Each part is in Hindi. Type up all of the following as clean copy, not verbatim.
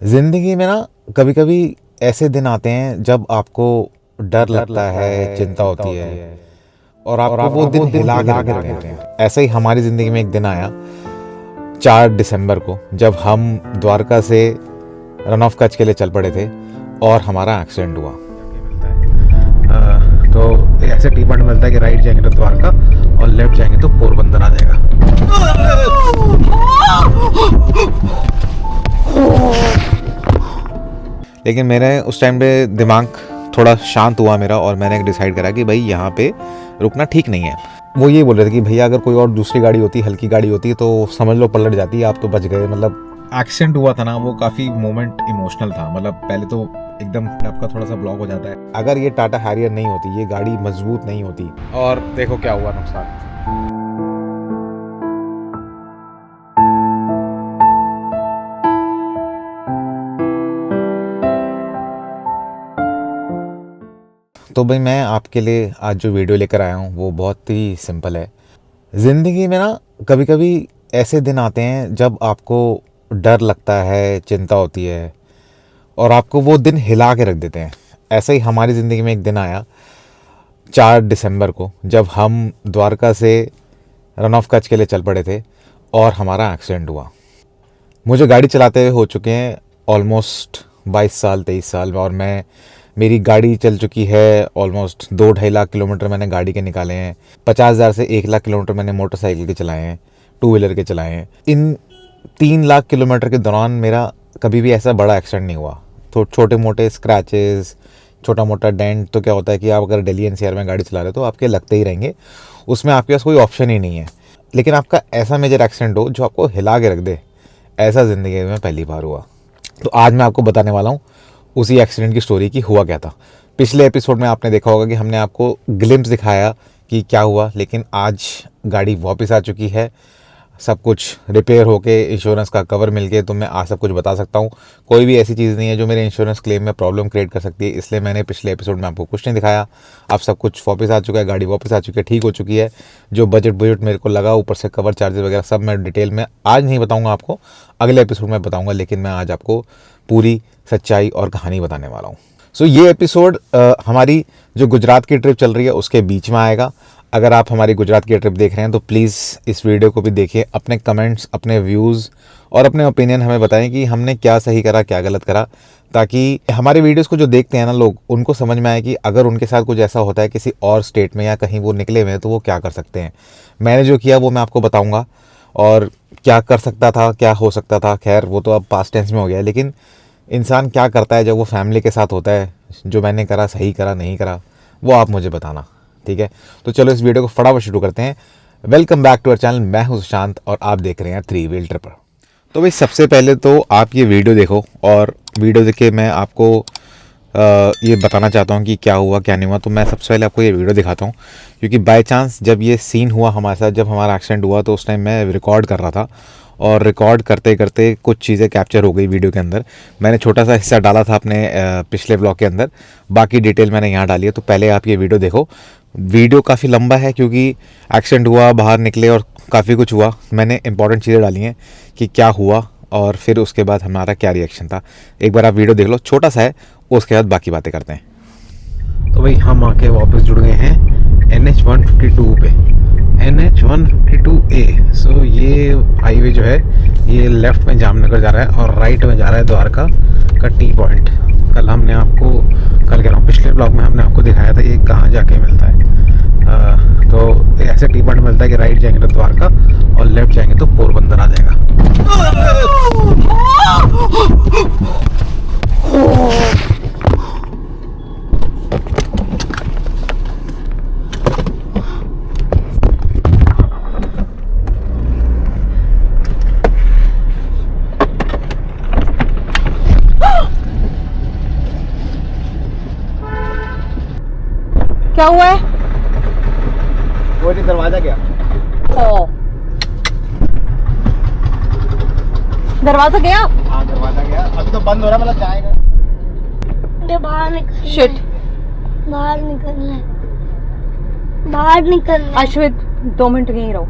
जिंदगी में ना कभी कभी ऐसे दिन आते हैं जब आपको डर लगता है, चिंता होती है और आपको वो दिन हिला के रख देते हैं। ऐसे ही हमारी जिंदगी में एक दिन आया 4 दिसंबर को, जब हम द्वारका से रन ऑफ कच्छ के लिए चल पड़े थे और हमारा एक्सीडेंट हुआ। तो ऐसे टी पॉइंट मिलता है कि राइट जाएंगे तो द्वारका और लेफ्ट जाएंगे तो पोरबंदर आ जाएगा। लेकिन मेरे उस टाइम पे दिमाग थोड़ा शांत हुआ मेरा और मैंने डिसाइड करा कि भाई यहाँ पे रुकना ठीक नहीं है। वो ये बोल रहे थे कि भैया अगर कोई और दूसरी गाड़ी होती, हल्की गाड़ी होती तो समझ लो पलट जाती, आप तो बच गए। मतलब एक्सीडेंट हुआ था ना, वो काफ़ी मोमेंट इमोशनल था। मतलब पहले तो एकदम आपका थोड़ा सा ब्लॉक हो जाता है। अगर ये टाटा हैरियर नहीं होती, ये गाड़ी मजबूत नहीं होती, और देखो क्या हुआ नुकसान। तो भाई मैं आपके लिए आज जो वीडियो लेकर आया हूँ वो बहुत ही सिंपल है। ज़िंदगी में ना कभी कभी ऐसे दिन आते हैं जब आपको डर लगता है, चिंता होती है और आपको वो दिन हिला के रख देते हैं। ऐसे ही हमारी ज़िंदगी में एक दिन आया 4 दिसंबर को, जब हम द्वारका से रन ऑफ कच्छ के लिए चल पड़े थे और हमारा एक्सीडेंट हुआ। मुझे गाड़ी चलाते हुए हो चुके हैं ऑलमोस्ट 22 साल 23 साल, और मेरी गाड़ी चल चुकी है ऑलमोस्ट 2-2.5 लाख किलोमीटर मैंने गाड़ी के निकाले हैं। 50,000 से 1 लाख किलोमीटर मैंने मोटरसाइकिल के चलाए हैं, 2 व्हीलर के चलाए हैं। इन 3 लाख किलोमीटर के दौरान मेरा कभी भी ऐसा बड़ा एक्सीडेंट नहीं हुआ। तो छोटे मोटे स्क्रैचेस, छोटा मोटा डेंट तो क्या होता है कि आप अगर दिल्ली एनसीआर में गाड़ी चला रहे हो तो आपके लगते ही रहेंगे, उसमें आपके पास कोई ऑप्शन ही नहीं है। लेकिन आपका ऐसा मेजर एक्सीडेंट हो जो आपको हिला के रख दे, ऐसा ज़िंदगी में पहली बार हुआ। तो आज मैं आपको बताने वाला हूँ उसी एक्सीडेंट की स्टोरी की हुआ क्या था। पिछले एपिसोड में आपने देखा होगा कि हमने आपको ग्लिम्स दिखाया कि क्या हुआ, लेकिन आज गाड़ी वापस आ चुकी है, सब कुछ रिपेयर होके इंश्योरेंस का कवर मिल के, तो मैं आज सब कुछ बता सकता हूँ। कोई भी ऐसी चीज़ नहीं है जो मेरे इंश्योरेंस क्लेम में प्रॉब्लम क्रिएट कर सकती है, इसलिए मैंने पिछले एपिसोड में आपको कुछ नहीं दिखाया। अब सब कुछ वापस आ चुका है, गाड़ी वापस आ चुकी है, ठीक हो चुकी है। जो बजट मेरे को लगा, ऊपर से कवर चार्जेस वगैरह सब मैं डिटेल में आज नहीं बताऊँगा आपको, अगले एपिसोड में बताऊँगा। लेकिन मैं आज आपको पूरी सच्चाई और कहानी बताने वाला हूँ। सो ये एपिसोड हमारी जो गुजरात की ट्रिप चल रही है उसके बीच में आएगा। अगर आप हमारी गुजरात की ट्रिप देख रहे हैं तो प्लीज़ इस वीडियो को भी देखिए, अपने कमेंट्स, अपने व्यूज़ और अपने ओपिनियन हमें बताएं कि हमने क्या सही करा, क्या गलत करा, ताकि हमारे वीडियोस को जो देखते हैं ना लोग, उनको समझ में आए कि अगर उनके साथ कुछ ऐसा होता है किसी और स्टेट में या कहीं वो निकले हुए हैं तो वो क्या कर सकते हैं। मैंने जो किया वो मैं आपको बताऊँगा, और क्या कर सकता था, क्या हो सकता था, खैर वो तो अब पास्ट टेंस में हो गया है। लेकिन इंसान क्या करता है जब वो फैमिली के साथ होता है, जो मैंने करा सही करा नहीं करा वो आप मुझे बताना, ठीक है। तो चलो इस वीडियो को फटाफट शुरू करते हैं। Welcome back to our channel, मैं हूं सुशांत और आप देख रहे हैं 3 व्हील ट्रिपर। तो भाई सबसे पहले तो आप ये वीडियो देखो, और वीडियो देख के मैं आपको ये बताना चाहता हूँ कि क्या हुआ क्या नहीं हुआ। तो मैं सबसे पहले आपको ये वीडियो दिखाता हूँ, क्योंकि बाय चांस जब ये सीन हुआ हमारे साथ, जब हमारा एक्सीडेंट हुआ, तो उस टाइम मैं रिकॉर्ड कर रहा था और रिकॉर्ड करते करते कुछ चीज़ें कैप्चर हो गई वीडियो के अंदर। मैंने छोटा सा हिस्सा डाला था अपने पिछले ब्लॉग के अंदर, बाकी डिटेल मैंने यहाँ डाली है। तो पहले आप ये वीडियो देखो। वीडियो काफ़ी लंबा है क्योंकि एक्सीडेंट हुआ, बाहर निकले और काफ़ी कुछ हुआ। मैंने इंपॉर्टेंट चीज़ें डाली हैं कि क्या हुआ और फिर उसके बाद हमारा क्या रिएक्शन था। एक बार आप वीडियो देख लो, छोटा सा है, उसके बाद बाकी बातें करते हैं। तो भाई हम आके वापस जुड़ गए हैं NH152 पे, NH152A। सो ये हाईवे जो है ये लेफ्ट में जामनगर जा रहा है और राइट में जा रहा है द्वारका का टी पॉइंट। कल कह रहा हूँ पिछले ब्लॉग में हमने आपको दिखाया था ये कहाँ जाके मिलता है। तो ऐसे टी पॉइंट मिलता है कि राइट जाएंगे तो द्वारका और लेफ्ट जाएंगे तो पोरबंदर आ जाएगा। क्या हुआ है? वो नहीं, दरवाजा गया। ओ, दरवाजा गया। हाँ दरवाजा गया, अभी तो बंद हो रहा है, मतलब जाएगा। बाहर निकल, शिट, बाहर निकलना है, बाहर निकलना है। अश्वित 2 मिनट यहीं रहो,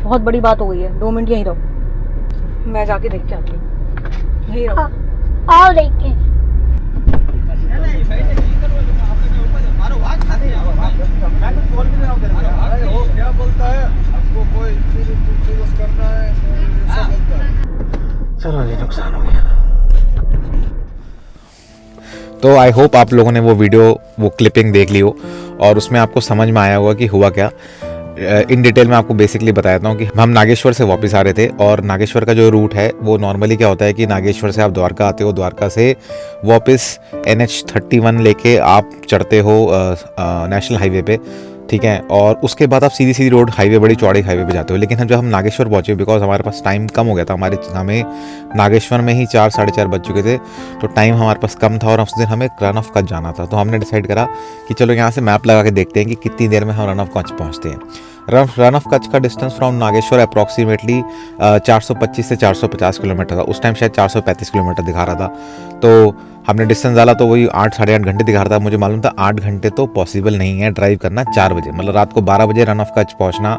बहुत बड़ी बात हो गई है, 2 मिनट यहीं रहो, मैं जाके देख के आती हूँ। यहीं रहो। आओ लेके। क्या बोलता है आपको, कोई करना है चलो ये नुकसान हो गया। तो आई होप आप लोगों ने वो वीडियो, वो क्लिपिंग देख ली हो और उसमें आपको समझ में आया होगा कि हुआ क्या। इन डिटेल में आपको बेसिकली बताया था कि हम नागेश्वर से वापस आ रहे थे और नागेश्वर का जो रूट है वो नॉर्मली क्या होता है कि नागेश्वर से आप द्वारका आते हो, द्वारका से वापस NH31 लेके आप चढ़ते हो नेशनल हाईवे पे, ठीक है, और उसके बाद आप सीधी सीधी रोड हाईवे, बड़ी चौड़ी हाईवे पे जाते हो। लेकिन जब हम नागेश्वर पहुंचे, बिकॉज हमारे पास टाइम कम हो गया था, हमें नागेश्वर में ही 4 साढ़े 4 बज चुके थे, तो टाइम हमारे पास कम था और उस दिन हमें रन ऑफ कच्छ जाना था। तो हमने डिसाइड करा कि चलो यहाँ से मैप लगा के देखते हैं कि कितनी देर में हम रन ऑफ कच्छ पहुँचते हैं। रन ऑफ कच्छ का डिस्टेंस फ्रॉम नागेश्वर अप्रॉक्सीमेटली 425 से 450 किलोमीटर था। उस टाइम शायद 435 किलोमीटर दिखा रहा था। तो हमने डिस्टेंस डाला तो वही 8 साढ़े 8 घंटे दिखा रहा था। मुझे मालूम था 8 घंटे तो पॉसिबल नहीं है ड्राइव करना 4 बजे, मतलब रात को 12 बजे रन ऑफ कच्छ पहुंचना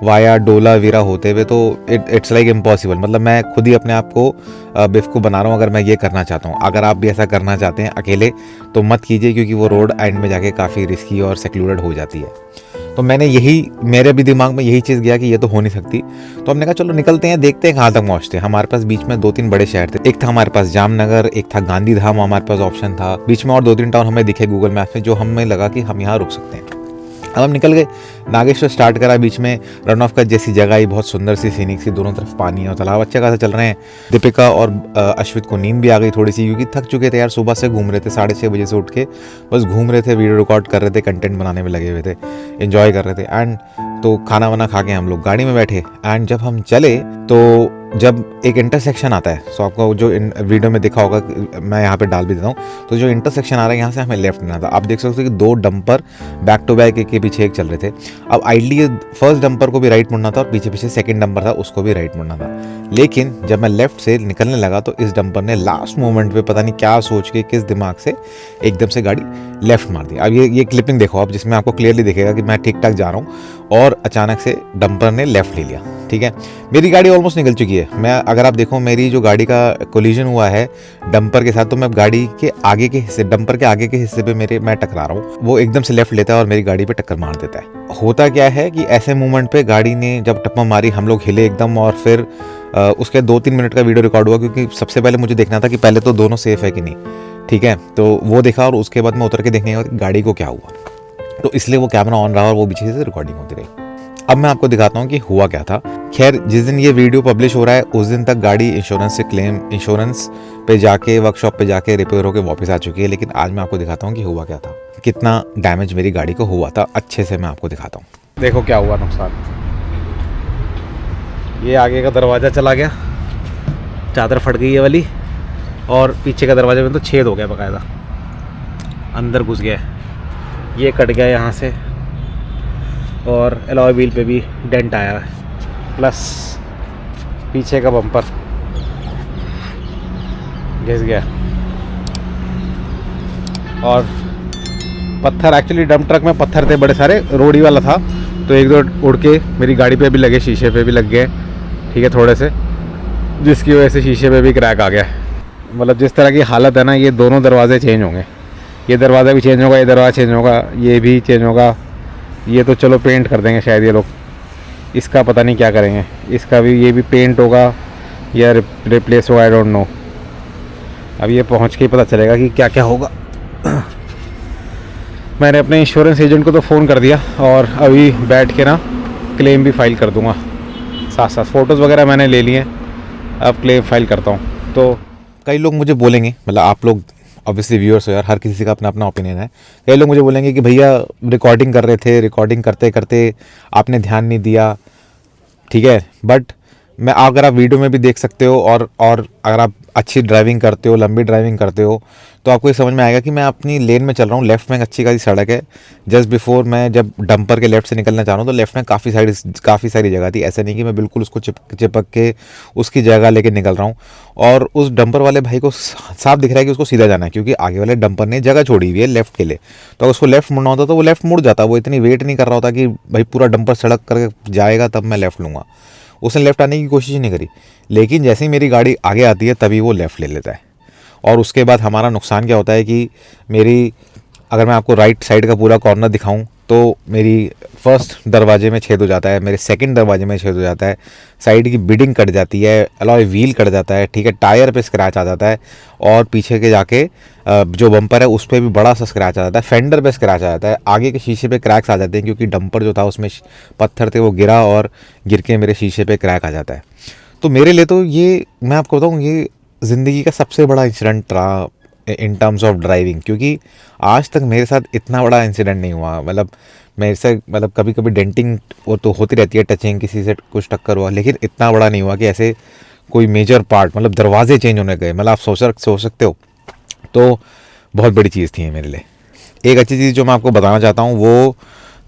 वाया डोला वीरा होते हुए, तो इट्स लाइक इम्पॉसिबल। मतलब मैं खुद ही अपने आप को बेवकूफ़ बना रहा हूँ अगर मैं ये करना चाहता हूँ। अगर आप भी ऐसा करना चाहते हैं अकेले तो मत कीजिए, क्योंकि वो रोड एंड में जाके काफ़ी रिस्की और सेक्लूडेड हो जाती है। तो मेरे भी दिमाग में यही चीज़ गया कि ये तो हो नहीं सकती। तो हमने कहा चलो निकलते हैं, देखते हैं कहाँ तक पहुँचते हैं। हमारे पास बीच में 2-3 बड़े शहर थे। एक था हमारे पास जामनगर, एक था गांधीधाम हमारे पास ऑप्शन था, बीच में और 2-3 टाउन हमें दिखे गूगल मैप में, जो हमें लगा कि हम यहाँ रुक सकते हैं। अब हम निकल गए, नागेश्वर स्टार्ट करा, बीच में रन ऑफ कच्छ जैसी जगह आई, बहुत सुंदर सी सीनिक सी, दोनों तरफ पानी है और तालाब अच्छे खासा चल रहे हैं। दीपिका और अश्वित को नींद भी आ गई थोड़ी सी, क्योंकि थक चुके थे यार, सुबह से घूम रहे थे, 6:30 बजे से उठ के बस घूम रहे थे, वीडियो रिकॉर्ड कर रहे थे, कंटेंट बनाने में लगे हुए थे, एंजॉय कर रहे थे। एंड तो खाना वाना खा के हम लोग गाड़ी में बैठे एंड जब हम चले तो जब एक इंटरसेक्शन आता है, सो आपको जो वीडियो में दिखा होगा, मैं यहाँ पे डाल भी देता हूँ, तो जो इंटरसेक्शन आ रहा है यहाँ से हमें लेफ्ट लेना था। आप देख सकते हो कि 2 डंपर बैक टू बैक एक के पीछे एक चल रहे थे। अब आइडली फर्स्ट डंपर को भी राइट मुड़ना था और पीछे पीछे सेकंड डंपर था, उसको भी राइट मुड़ना था। लेकिन जब मैं लेफ्ट से निकलने लगा तो इस डंपर ने लास्ट मोमेंट पे पता नहीं क्या सोच के, किस दिमाग से एकदम से गाड़ी लेफ्ट मार दी। अब ये क्लिपिंग देखो आप, जिसमें आपको क्लियरली दिखेगा कि मैं ठीक ठाक जा रहा हूँ और अचानक से डंपर ने लेफ्ट ले लिया। ठीक है, मेरी गाड़ी ऑलमोस्ट निकल चुकी है। मैं अगर आप देखो मेरी जो गाड़ी का कोलिजन हुआ है डंपर के साथ, तो मैं गाड़ी के आगे के हिस्से, डंपर के आगे के हिस्से पे मैं टकरा रहा हूँ, वो एकदम से लेफ्ट लेता है और मेरी गाड़ी पे टक्कर मार देता है। होता क्या है कि ऐसे मूवमेंट पे गाड़ी ने जब टप्पा मारी, हम लोग हिले एकदम, और फिर उसके 2-3 मिनट का वीडियो रिकॉर्ड हुआ, क्योंकि सबसे पहले मुझे देखना था कि पहले तो दोनों सेफ है कि नहीं। ठीक है, तो वो देखा और उसके बाद मैं उतर के देखने का गाड़ी को क्या हुआ, तो इसलिए वो कैमरा ऑन रहा और वो पीछे से रिकॉर्डिंग होती रही। अब मैं आपको दिखाता हूँ कि हुआ क्या था। खैर, जिस दिन ये वीडियो पब्लिश हो रहा है उस दिन तक गाड़ी इंश्योरेंस से क्लेम, इंश्योरेंस पे जाके, वर्कशॉप पे जाके रिपेयर होकर वापस आ चुकी है। लेकिन आज मैं आपको दिखाता हूँ कि हुआ क्या था, कितना डैमेज मेरी गाड़ी को हुआ था, अच्छे से मैं आपको दिखाता हूँ। देखो क्या हुआ नुकसान। ये आगे का दरवाज़ा चला गया, चादर फट गई है वाली, और पीछे का दरवाजे में तो छेद हो गया बकायदा, अंदर घुस गया। ये कट गया यहाँ से, और अलॉय व्हील पे भी डेंट आया है, प्लस पीछे का बम्पर घिस गया। और पत्थर, एक्चुअली डंप ट्रक में पत्थर थे बड़े सारे, रोड ही वाला था, तो 1-2 उड़ के मेरी गाड़ी पे भी लगे, शीशे पे भी लग गए। ठीक है, थोड़े से, जिसकी वजह से शीशे पे भी क्रैक आ गया। मतलब जिस तरह की हालत है ना, ये दोनों दरवाजे चेंज होंगे, ये दरवाज़ा भी चेंज होगा, ये दरवाज़ा चेंज होगा, ये भी चेंज होगा। ये तो चलो पेंट कर देंगे शायद ये लोग, इसका पता नहीं क्या करेंगे, इसका भी, ये भी पेंट होगा या रिप्लेस होगा, आई डोंट नो। अब ये पहुंच के ही पता चलेगा कि क्या क्या होगा। मैंने अपने इंश्योरेंस एजेंट को तो फ़ोन कर दिया और अभी बैठ के ना क्लेम भी फाइल कर दूंगा, साथ साथ फ़ोटोज़ वगैरह मैंने ले लिए, अब क्लेम फाइल करता हूँ। तो कई लोग मुझे बोलेंगे, मतलब आप लोग ऑब्वियसली व्यूअर्स हो यार, हर किसी का अपना अपना ओपिनियन है। कई लोग मुझे बोलेंगे कि भैया रिकॉर्डिंग कर रहे थे, रिकॉर्डिंग करते करते आपने ध्यान नहीं दिया। ठीक है, बट मैं, अगर आप वीडियो में भी देख सकते हो और अगर आप अच्छी ड्राइविंग करते हो, लंबी ड्राइविंग करते हो, तो आपको ये समझ में आएगा कि मैं अपनी लेन में चल रहा हूँ। लेफ़्ट में अच्छी खासी सड़क है, जस्ट बिफोर मैं जब डंपर के लेफ़्ट से निकलना चाह रहा हूँ तो लेफ़्ट में काफ़ी सारी जगह थी। ऐसा नहीं कि मैं बिल्कुल उसको चिपक के उसकी जगह लेके निकल रहा हूँ। और उस डंपर वाले भाई को साफ दिख रहा है कि उसको सीधा जाना है, क्योंकि आगे वाले डंपर ने जगह छोड़ी हुई है लेफ़्ट के लिए। तो अगर उसको लेफ़्ट मुड़ना होता तो वो लेफ़्ट मुड़ जाता, वो इतनी वेट नहीं कर रहा होता कि भाई पूरा डंपर सड़क करके जाएगा तब मैं लेफ़्ट लूँगा। उसने लेफ़्ट आने की कोशिश ही नहीं करी, लेकिन जैसे ही मेरी गाड़ी आगे आती है तभी वो लेफ़्ट ले लेता है। और उसके बाद हमारा नुकसान क्या होता है कि मेरी, अगर मैं आपको राइट साइड का पूरा कॉर्नर दिखाऊं तो मेरी फर्स्ट दरवाजे में छेद हो जाता है, मेरे सेकंड दरवाजे में छेद हो जाता है, साइड की बिडिंग कट जाती है, अलॉय व्हील कट जाता है, ठीक है, टायर पे स्क्रैच आ जाता है, और पीछे के जाके जो बम्पर है उस पर भी बड़ा सा स्क्रैच आ जाता है, फेंडर पे स्क्रैच आ जाता है, आगे के शीशे पे क्रैक्स आ जाते हैं क्योंकि डंपर जो था उसमें पत्थर थे वो गिरा और गिर के मेरे शीशे पे क्रैक आ जाता है। तो मेरे लिए तो ये, मैं आपको बताऊँ, ये ज़िंदगी का सबसे बड़ा इंसिडेंट रहा इन टर्म्स ऑफ ड्राइविंग, क्योंकि आज तक मेरे साथ इतना बड़ा इंसिडेंट नहीं हुआ। मतलब मेरे से, मतलब कभी कभी डेंटिंग वो तो होती रहती है, टचिंग, किसी से कुछ टक्कर हुआ, लेकिन इतना बड़ा नहीं हुआ कि ऐसे कोई मेजर पार्ट, मतलब दरवाजे चेंज होने गए। मतलब आप सोच सकते हो, तो बहुत बड़ी चीज़ थी मेरे लिए। एक अच्छी चीज़ जो मैं आपको बताना चाहता हूँ वो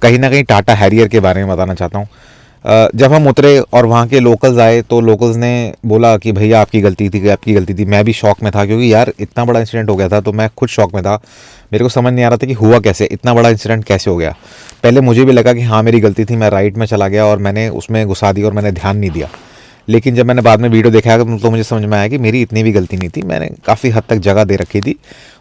कहीं ना कहीं टाटा हैरियर के बारे में बताना चाहता हूँ। जब हम उतरे और वहाँ के लोकल्स आए तो लोकल्स ने बोला कि भैया आपकी गलती थी, आपकी गलती थी। मैं भी शॉक में था क्योंकि यार इतना बड़ा इंसिडेंट हो गया था, तो मैं खुद शॉक में था। मेरे को समझ नहीं आ रहा था कि हुआ कैसे, इतना बड़ा इंसिडेंट कैसे हो गया। पहले मुझे भी लगा कि हाँ मेरी गलती थी, मैं राइट में चला गया और मैंने उसमें घुसा दी और मैंने ध्यान नहीं दिया। लेकिन जब मैंने बाद में वीडियो देखा तो मुझे समझ में आया कि मेरी इतनी भी गलती नहीं थी, मैंने काफ़ी हद तक जगह दे रखी थी।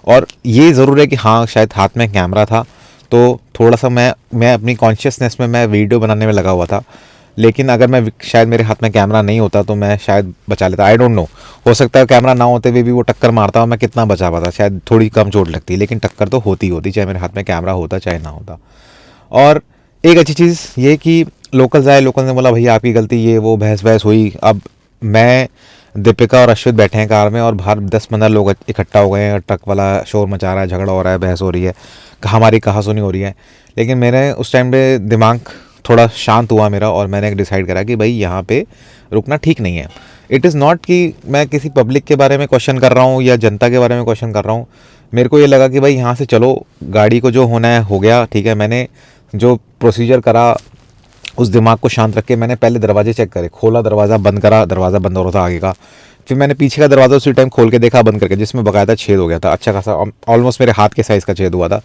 और ये ज़रूर है कि हाँ शायद हाथ में कैमरा था तो थोड़ा सा मैं अपनी कॉन्शियसनेस में मैं वीडियो बनाने में लगा हुआ था, लेकिन अगर मैं, शायद मेरे हाथ में कैमरा नहीं होता तो मैं शायद बचा लेता। आई डोंट नो, हो सकता है कैमरा ना होते हुए भी वो टक्कर मारता और मैं कितना बचा पाता, शायद थोड़ी कम चोट लगती, लेकिन टक्कर तो होती चाहे मेरे हाथ में कैमरा होता चाहे ना होता। और एक अच्छी चीज़ ये कि लोकल्स आए, लोकल्स ने बोला भैया आपकी गलती, ये वो बहस हुई। अब मैं, दीपिका और अश्वित बैठे हैं कार में और बाहर 10-15 लोग इकट्ठा हो गए हैं, ट्रक वाला शोर मचा रहा है, झगड़ा हो रहा है, बहस हो रही है, हमारी कहासुनी हो रही है। लेकिन मेरे उस टाइम पे दिमाग थोड़ा शांत हुआ मेरा और मैंने डिसाइड करा कि भाई यहाँ पे रुकना ठीक नहीं है। इट इज़ नॉट कि मैं किसी पब्लिक के बारे में क्वेश्चन कर रहा हूँ या जनता के बारे में क्वेश्चन कर रहा हूँ। मेरे को ये लगा कि भाई यहाँ से चलो, गाड़ी को जो होना है हो गया, ठीक है। मैंने जो प्रोसीजर करा उस दिमाग को शांत रख के मैंने पहले दरवाजे चेक करे, खोला दरवाज़ा, बंद करा, दरवाज़ा बंद हो रहा था आगे का। फिर मैंने पीछे का दरवाज़ा उसी टाइम खोल के देखा बंद करके, जिसमें बकायदा छेद हो गया था, अच्छा खासा, ऑलमोस्ट मेरे हाथ के साइज़ का छेद हुआ था।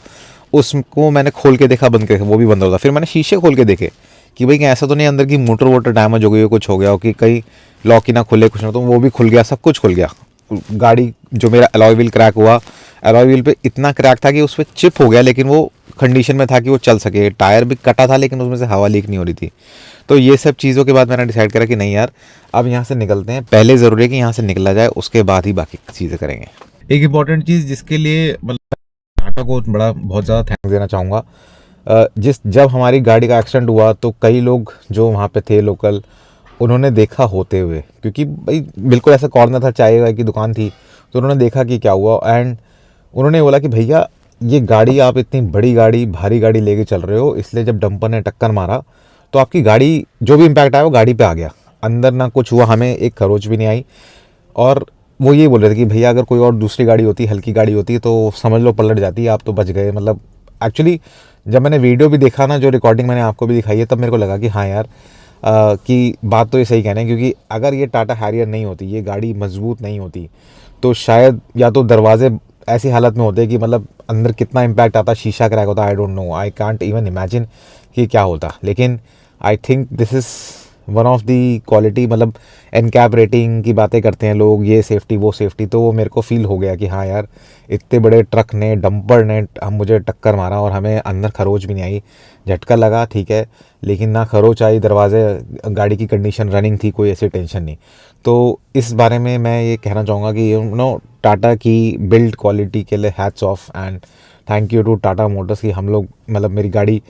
उसको मैंने खोल के देखा बंद करके, वो भी बंद हो रहा था। फिर मैंने शीशे खोल के देखे कि भाई ऐसा तो नहीं अंदर की मोटर वोटर डैमेज हो गई हो, कुछ हो गया हो कि कहीं लॉक ही ना खुले, कुछ ना, तो वो भी खुल गया, सब कुछ खुल गया। गाड़ी जो मेरा अलॉय व्हील क्रैक हुआ, अलॉय व्हील पे इतना क्रैक था कि उस पर चिप हो गया, लेकिन वो कंडीशन में था कि वो चल सके। टायर भी कटा था लेकिन उसमें से हवा लीक नहीं हो रही थी। तो ये सब चीज़ों के बाद मैंने डिसाइड करा कि नहीं यार, अब यहाँ से निकलते हैं। पहले ज़रूरी है कि यहाँ से निकला जाए, उसके बाद ही बाकी चीज़ें करेंगे। एक इम्पॉर्टेंट चीज़ जिसके लिए मतलब टाटा को बहुत ज़्यादा थैंक्स देना चाहूँगा, जब हमारी गाड़ी का एक्सीडेंट हुआ तो कई लोग जो वहाँ पे थे लोकल, उन्होंने देखा होते हुए, क्योंकि भाई बिल्कुल ऐसा कॉर्नर था, चाय वाय की दुकान थी, तो उन्होंने देखा कि क्या हुआ। एंड उन्होंने बोला कि भैया ये गाड़ी, आप इतनी बड़ी गाड़ी, भारी गाड़ी लेके चल रहे हो, इसलिए जब डंपर ने टक्कर मारा तो आपकी गाड़ी, जो भी इम्पैक्ट आया वो गाड़ी पे आ गया, अंदर ना कुछ हुआ, हमें एक खरोच भी नहीं आई। और वो ये बोल रहे थे कि भैया अगर कोई और दूसरी गाड़ी होती, हल्की गाड़ी होती, तो समझ लो पलट जाती, आप तो बच गए। मतलब एक्चुअली जब मैंने वीडियो भी देखा ना, जो रिकॉर्डिंग मैंने आपको भी दिखाई है, तब मेरे को लगा कि हाँ यार, कि बात तो ये सही कहने हैं, क्योंकि अगर ये टाटा हैरियर नहीं होती, ये गाड़ी मजबूत नहीं होती, तो शायद या तो दरवाजे ऐसी हालत में होते कि मतलब अंदर कितना इम्पैक्ट आता, शीशा क्रैक होता। I don't know, I can't even imagine कि क्या होता। लेकिन I think this is one of the quality, मतलब एनकैप रेटिंग की बातें करते हैं लोग, ये सेफ्टी वो सेफ्टी, तो वो मेरे को फील हो गया कि हाँ यार, इतने बड़े ट्रक ने, डंपर ने हम मुझे टक्कर मारा और हमें अंदर खरोच भी नहीं आई। झटका लगा ठीक है, लेकिन ना खरोच आई, दरवाजे, गाड़ी की कंडीशन रनिंग थी, कोई ऐसी टेंशन नहीं। तो इस बारे में मैं ये कहना चाहूँगा कि यू नो, टाटा की बिल्ड क्वालिटी के लिए hats off and thank you to Tata Motors कि हम लोग, मतलब मेरी गाड़ी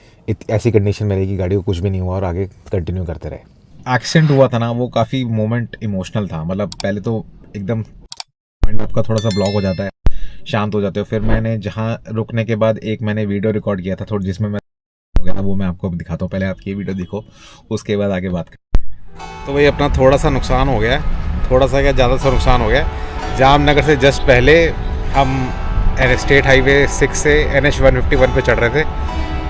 ऐसी कंडीशन में रहेगी, गाड़ी को कुछ भी नहीं हुआ और आगे कंटिन्यू करते रहे। एक्सीडेंट हुआ था ना, वो काफ़ी मोमेंट इमोशनल था। मतलब पहले तो एकदम माइंड आपका थोड़ा सा ब्लॉक हो जाता है, शांत हो जाते हो। फिर मैंने जहाँ रुकने के बाद एक मैंने वीडियो रिकॉर्ड किया था थोड़ा, जिसमें मैं हो गया था, वो मैं आपको अभी दिखाता हूँ। पहले आप ये वीडियो देखो, उसके बाद आगे बात करते हैं। तो भाई अपना थोड़ा सा नुकसान हो गया, थोड़ा सा क्या ज़्यादा सा नुकसान हो गया। जामनगर से जस्ट पहले हम स्टेट हाईवे 6 से NH 151 पे चढ़ रहे थे,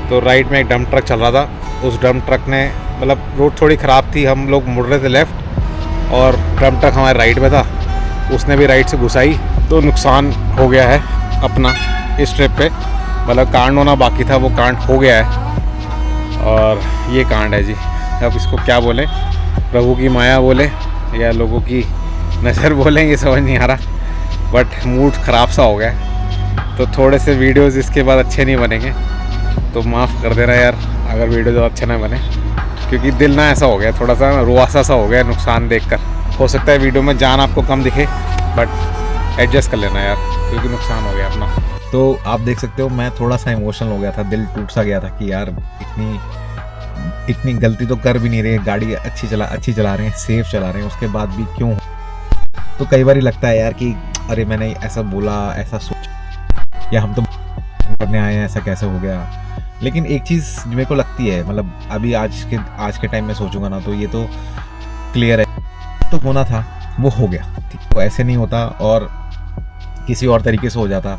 तो राइट में एक डंप ट्रक चल रहा था। उस डंप ट्रक ने, मतलब रोड थोड़ी ख़राब थी, हम लोग मुड़ रहे थे लेफ़्ट और डंप ट्रक हमारे राइट में था, उसने भी राइट से घुसाई, तो नुकसान हो गया है अपना इस ट्रिप पे। मतलब कांड होना बाकी था, वो कांड हो गया है और ये कांड है जी। अब इसको क्या बोलें, प्रभु की माया बोले या लोगों की नज़र बोलें, ये समझ नहीं आ रहा, बट मूड ख़राब सा हो गया है। तो थोड़े से वीडियोस इसके बाद अच्छे नहीं बनेंगे, तो माफ़ कर देना यार अगर वीडियो ज़्यादा अच्छा ना बने, क्योंकि दिल ना ऐसा हो गया, थोड़ा सा रुआसा सा हो गया नुकसान देखकर। हो सकता है वीडियो में जान आपको कम दिखे, बट एडजस्ट कर लेना यार, क्योंकि नुकसान हो गया अपना। तो आप देख सकते हो मैं थोड़ा सा इमोशनल हो गया था, दिल टूट सा गया था कि यार इतनी गलती तो कर भी नहीं रहे, गाड़ी अच्छी चला रहे हैं, सेफ चला रहे हैं, उसके बाद भी क्यों। तो कई बार ही लगता है यार कि अरे मैंने ऐसा बोला, ऐसा सोचा, या हम तो करने आए हैं, ऐसा कैसे हो गया। लेकिन एक चीज़ मेरे को लगती है, मतलब अभी आज के टाइम में सोचूंगा ना तो ये तो क्लियर है, तो होना था वो हो गया, ठीक। तो ऐसे नहीं होता और किसी और तरीके से हो जाता,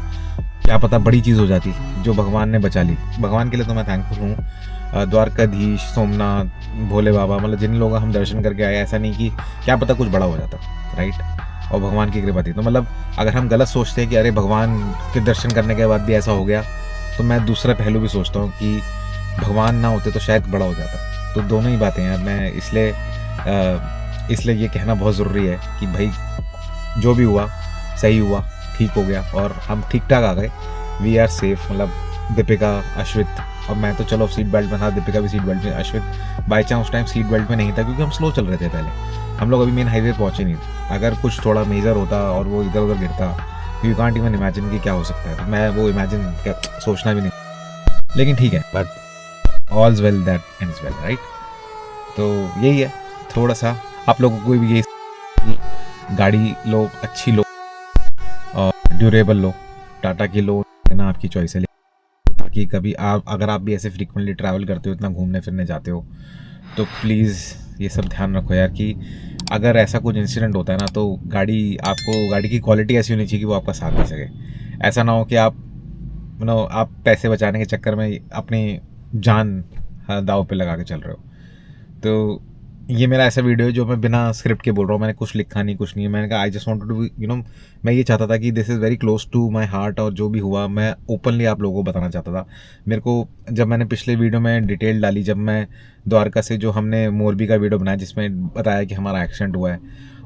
क्या पता बड़ी चीज़ हो जाती जो भगवान ने बचा ली। भगवान के लिए तो मैं थैंकफुल हूँ, द्वारकाधीश, सोमनाथ, भोले बाबा, मतलब जिन लोगों हम दर्शन करके आए, ऐसा नहीं कि क्या पता कुछ बड़ा हो जाता, राइट। और भगवान की कृपा थी। तो मतलब अगर हम गलत सोचते हैं कि अरे भगवान के दर्शन करने के बाद भी ऐसा हो गया, तो मैं दूसरा पहलू भी सोचता हूँ कि भगवान ना होते तो शायद बड़ा हो जाता। तो दोनों ही बातें हैं। मैं इसलिए ये कहना बहुत ज़रूरी है कि भाई जो भी हुआ सही हुआ, ठीक हो गया और हम ठीक ठाक आ गए, वी आर सेफ। मतलब दीपिका, अश्वित, और मैं तो चलो सीट बेल्ट में था, दीपिका भी सीट बेल्ट में, अश्वित बाई चांस उस टाइम सीट बेल्ट में नहीं था क्योंकि हम स्लो चल रहे थे पहले, हम लोग अभी मेन हाईवे पहुँचे नहीं थे। अगर कुछ थोड़ा मेजर होता और वो इधर उधर गिरता, यू कांट इवन इमेजिन कि क्या हो सकता है। तो मैं वो इमेजिन सोचना भी नहीं, लेकिन ठीक है, but all's well that ends well, right. तो यही है, थोड़ा सा आप लोगों को भी ये गाड़ी लो, अच्छी लो और ड्यूरेबल लो, टाटा की लो, ना आपकी चॉइस है, ताकि कभी अगर आप भी ऐसे फ्रीक्वेंटली ट्रैवल करते हो, इतना घूमने फिरने जाते हो, तो प्लीज़ ये सब ध्यान रखो यार कि अगर ऐसा कुछ इंसिडेंट होता है ना, तो गाड़ी की क्वालिटी ऐसी होनी चाहिए कि वो आपका साथ दे सके। ऐसा ना हो कि आप पैसे बचाने के चक्कर में अपनी जान दाव पे लगा के चल रहे हो। तो ये मेरा ऐसा वीडियो है जो मैं बिना स्क्रिप्ट के बोल रहा हूँ, मैंने कुछ लिखा नहीं, कुछ नहीं है। मैंने कहा आई जस्ट वांटेड टू मैं ये चाहता था कि this is very close to my heart, और जो भी हुआ मैं ओपनली आप लोगों को बताना चाहता था। मेरे को जब मैंने पिछले वीडियो में डिटेल डाली, जब मैं द्वारका से जो हमने मोरबी का वीडियो बनाया जिसमें बताया कि हमारा एक्सीडेंट हुआ है,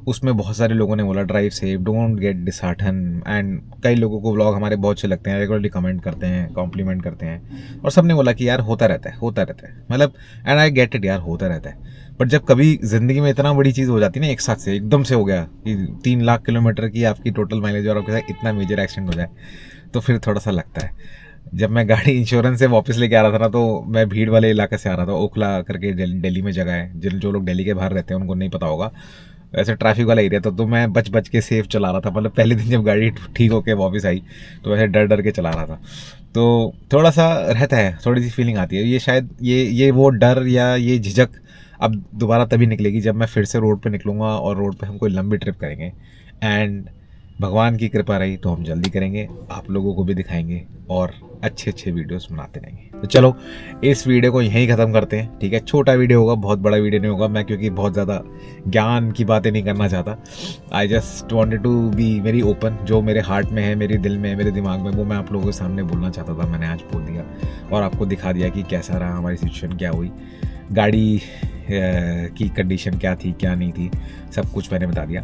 उसमें बहुत सारे लोगों ने बोला drive safe, don't get dishearten, and कई लोगों को व्लॉग हमारे बहुत अच्छे लगते हैं, रेगुलरली कमेंट करते हैं, कॉम्प्लीमेंट करते हैं, और सबने बोला कि यार होता रहता है, मतलब एंड आई गेट इट यार, होता रहता है। बट जब कभी ज़िंदगी में इतना बड़ी चीज़ हो जाती है ना, एक साथ से एकदम से हो गया कि 3 लाख किलोमीटर की आपकी टोटल माइलेज और आपके साथ इतना मेजर एक्सीडेंट हो जाए, तो फिर थोड़ा सा लगता है। जब मैं गाड़ी इंश्योरेंस से वापस लेके आ रहा था ना, तो मैं भीड़ वाले इलाके से आ रहा था, ओखला करके दिल्ली में जगह है, जो लोग दिल्ली के बाहर रहते हैं उनको नहीं पता होगा, ऐसे ट्रैफिक वाला एरिया था। तो मैं बच के सेफ चला रहा था, मतलब पहले दिन जब गाड़ी ठीक होके वापस आई तो वैसे डर के चला रहा था। तो थोड़ा सा रहता है, थोड़ी सी फीलिंग आती है। ये शायद ये वो डर या ये झिझक अब दोबारा तभी निकलेगी जब मैं फिर से रोड पे निकलूँगा और रोड पे हम कोई लंबी ट्रिप करेंगे, एंड भगवान की कृपा रही तो हम जल्दी करेंगे, आप लोगों को भी दिखाएंगे और अच्छे वीडियोस बनाते रहेंगे। तो चलो इस वीडियो को यहीं ख़त्म करते हैं, ठीक है। छोटा वीडियो होगा, बहुत बड़ा वीडियो नहीं होगा, मैं क्योंकि बहुत ज़्यादा ज्ञान की बातें नहीं करना चाहता। I just wanted to be very open, जो मेरे हार्ट में है, मेरे दिल में है, मेरे दिमाग में, वो मैं आप लोगों के सामने बोलना चाहता था। मैंने आज बोल दिया और आपको दिखा दिया कि कैसा रहा, हमारी सिचुएशन क्या हुई, गाड़ी की कंडीशन क्या थी, क्या नहीं थी, सब कुछ मैंने बता दिया।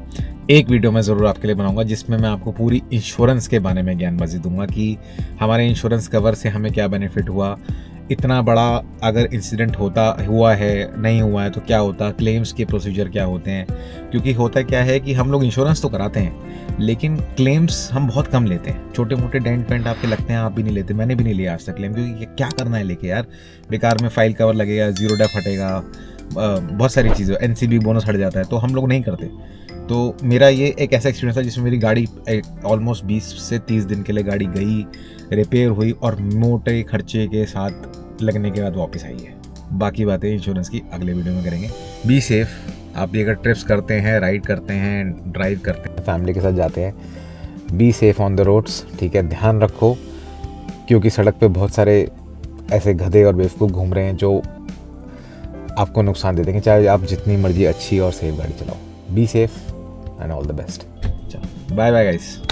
एक वीडियो मैं ज़रूर आपके लिए बनाऊंगा जिसमें मैं आपको पूरी इंश्योरेंस के बारे में ज्ञानबाजी दूंगा कि हमारे इंश्योरेंस कवर से हमें क्या बेनिफिट हुआ, इतना बड़ा अगर इंसिडेंट हुआ है, नहीं हुआ है तो क्या होता, क्लेम्स के प्रोसीजर क्या होते हैं। क्योंकि होता क्या है कि हम लोग इंश्योरेंस तो कराते हैं लेकिन क्लेम्स हम बहुत कम लेते हैं। छोटे मोटे डेंट पेंट आपके लगते हैं, आप भी नहीं लेते, मैंने भी नहीं लिया आज तक क्लेम, क्योंकि क्या करना है लेके यार, बेकार में फाइल कवर लगेगा, जीरो डेफ हटेगा, बहुत सारी चीज़ें, एनसीबी बोनस हट जाता है, तो हम लोग नहीं करते। तो मेरा ये एक ऐसा एक्सपीरियंस था जिसमें मेरी गाड़ी ऑलमोस्ट 20 से 30 दिन के लिए गाड़ी गई, रिपेयर हुई और मोटे खर्चे के साथ लगने के बाद वापस आई है। बाकी बातें इंश्योरेंस की अगले वीडियो में करेंगे। Be safe. आप भी अगर ट्रिप्स करते हैं, राइड करते हैं, ड्राइव करते हैं, फैमिली के साथ जाते हैं, be safe on the roads, ठीक है। ध्यान रखो क्योंकि सड़क पे बहुत सारे ऐसे गधे और बेवकूफ़ घूम रहे हैं जो आपको नुकसान दे देंगे, चाहे आप जितनी मर्जी अच्छी और सेफ गाड़ी चलाओ। Be safe and all the best. चलो बाय बाय गाइस।